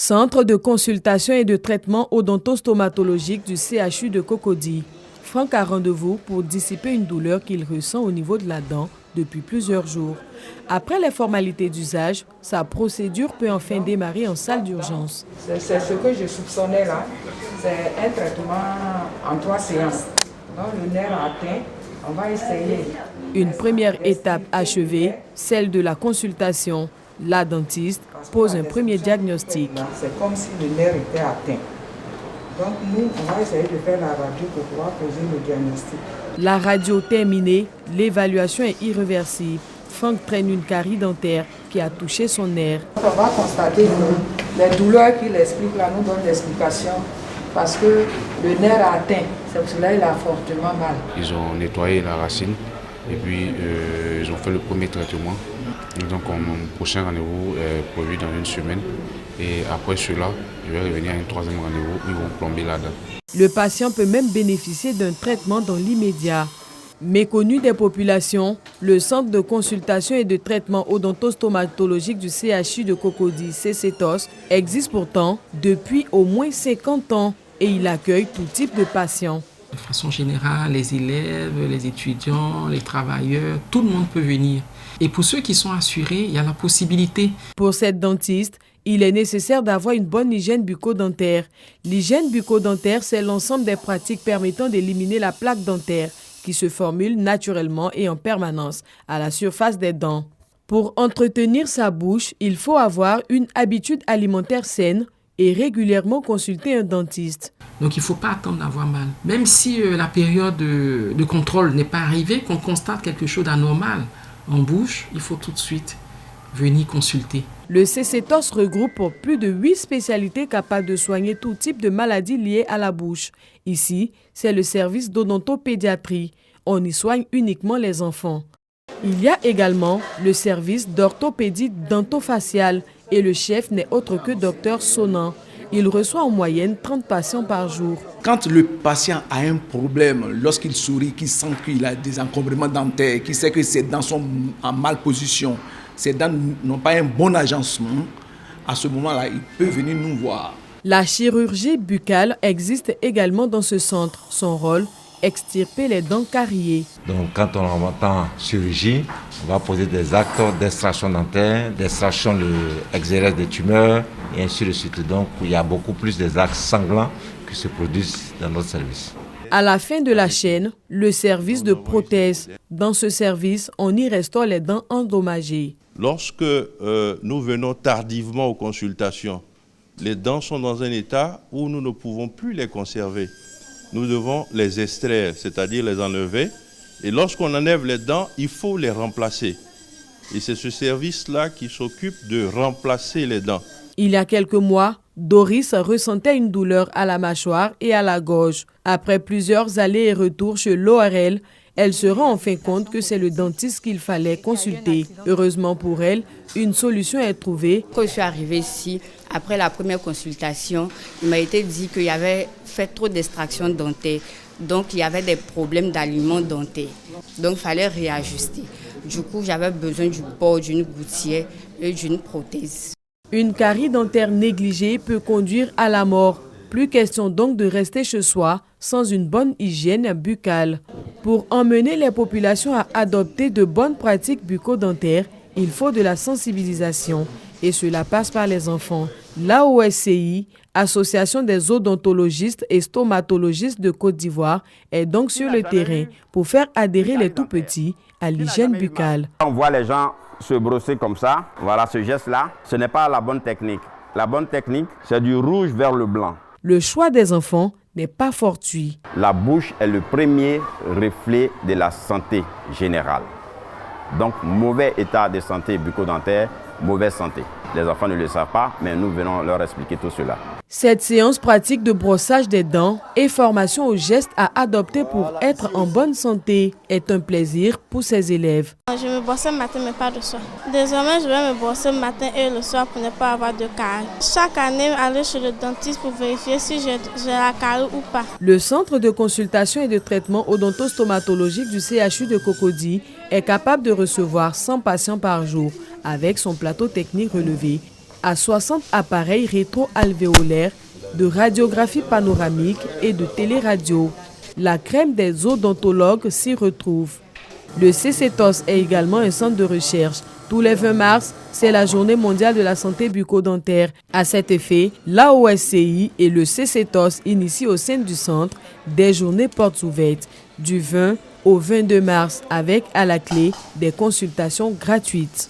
Centre de consultation et de traitement odontostomatologique du CHU de Cocody. Franck a rendez-vous pour dissiper une douleur qu'il ressent au niveau de la dent depuis plusieurs jours. Après les formalités d'usage, sa procédure peut enfin démarrer en salle d'urgence. C'est ce que je soupçonnais là. C'est un traitement en 3 séances. Donc le nerf atteint, on va essayer. Une première étape achevée, celle de la consultation. La dentiste pose un premier diagnostic. C'est comme si le nerf était atteint. Donc nous, on va essayer de faire la radio pour pouvoir poser le diagnostic. La radio terminée, l'évaluation est irréversible. Franck traîne une carie dentaire qui a touché son nerf. On va constater que les douleurs qu'il explique là nous donnent l'explication parce que le nerf a atteint. C'est pour cela qu'il a fortement mal. Ils ont nettoyé la racine et puis ils ont fait le premier traitement. Donc mon prochain rendez-vous est prévu dans une semaine. Et après cela, je vais revenir à un 3e rendez-vous où ils vont plomber la dent. Le patient peut même bénéficier d'un traitement dans l'immédiat. Méconnu des populations, le Centre de consultation et de traitement odontostomatologique du CHU de Cocody, CCTOS, existe pourtant depuis au moins 50 ans et il accueille tout type de patients. De façon générale, les élèves, les étudiants, les travailleurs, tout le monde peut venir. Et pour ceux qui sont assurés, il y a la possibilité. Pour cette dentiste, il est nécessaire d'avoir une bonne hygiène bucco-dentaire. L'hygiène bucco-dentaire, c'est l'ensemble des pratiques permettant d'éliminer la plaque dentaire qui se formule naturellement et en permanence à la surface des dents. Pour entretenir sa bouche, il faut avoir une habitude alimentaire saine et régulièrement consulter un dentiste. Donc il ne faut pas attendre d'avoir mal. Même si la période de contrôle n'est pas arrivée, qu'on constate quelque chose d'anormal en bouche, il faut tout de suite venir consulter. Le CCTOS regroupe plus de 8 spécialités capables de soigner tout type de maladies liées à la bouche. Ici, c'est le service d'odontopédiatrie. On y soigne uniquement les enfants. Il y a également le service d'orthopédie dentofaciale et le chef n'est autre que Dr Sonan. Il reçoit en moyenne 30 patients par jour. Quand le patient a un problème, lorsqu'il sourit, qu'il sent qu'il a des encombrements dentaires, qu'il sait que ses dents sont en malposition, ses dents n'ont pas un bon agencement, à ce moment-là, il peut venir nous voir. La chirurgie buccale existe également dans ce centre. Son rôle, extirper les dents cariées. Donc quand on rentre en chirurgie, on va poser des actes d'extraction dentaire, d'extraction de l'exérèse des tumeurs et ainsi de suite. Donc il y a beaucoup plus des actes sanglants qui se produisent dans notre service. À la fin de la chaîne, le service de prothèse. Dans ce service, on y restaure les dents endommagées. Lorsque nous venons tardivement aux consultations, les dents sont dans un état où nous ne pouvons plus les conserver. Nous devons les extraire, c'est-à-dire les enlever. Et lorsqu'on enlève les dents, il faut les remplacer. Et c'est ce service-là qui s'occupe de remplacer les dents. Il y a quelques mois, Doris ressentait une douleur à la mâchoire et à la gorge. Après plusieurs allers et retours chez l'ORL, elle se rend enfin compte que c'est le dentiste qu'il fallait consulter. Heureusement pour elle, une solution est trouvée. Quand je suis arrivée ici, après la première consultation, il m'a été dit qu'il y avait fait trop d'extraction dentaire. Donc, il y avait des problèmes d'aliments dentaires. Donc, il fallait réajuster. Du coup, j'avais besoin du port, d'une gouttière et d'une prothèse. Une carie dentaire négligée peut conduire à la mort. Plus question donc de rester chez soi sans une bonne hygiène buccale. Pour emmener les populations à adopter de bonnes pratiques bucco-dentaires, il faut de la sensibilisation et cela passe par les enfants. L'AOSCI, Association des odontologistes et stomatologistes de Côte d'Ivoire, est donc sur le terrain pour faire adhérer les tout-petits à l'hygiène buccale. On voit les gens se brosser comme ça, voilà ce geste-là, ce n'est pas la bonne technique. La bonne technique, c'est du rouge vers le blanc. Le choix des enfants n'est pas fortuit. La bouche est le premier reflet de la santé générale. Donc, mauvais état de santé bucco-dentaire, mauvaise santé. Les enfants ne le savent pas, mais nous venons leur expliquer tout cela. Cette séance pratique de brossage des dents et formation aux gestes à adopter pour être en bonne santé est un plaisir pour ses élèves. Je me brosse le matin, mais pas le soir. Désormais, je vais me brosser le matin et le soir pour ne pas avoir de caries. Chaque année, aller chez le dentiste pour vérifier si j'ai la carie ou pas. Le Centre de consultation et de traitement odontostomatologique du CHU de Cocody est capable de recevoir 100 patients par jour avec son plateau technique relevé à 60 appareils rétro-alvéolaires, de radiographie panoramique et de téléradio. La crème des odontologues s'y retrouve. Le CCTOS est également un centre de recherche. Tous les 20 mars, c'est la journée mondiale de la santé bucco-dentaire. À cet effet, l'AOSCI et le CCTOS initient au sein du centre des journées portes ouvertes du 20 au 22 mars avec à la clé des consultations gratuites.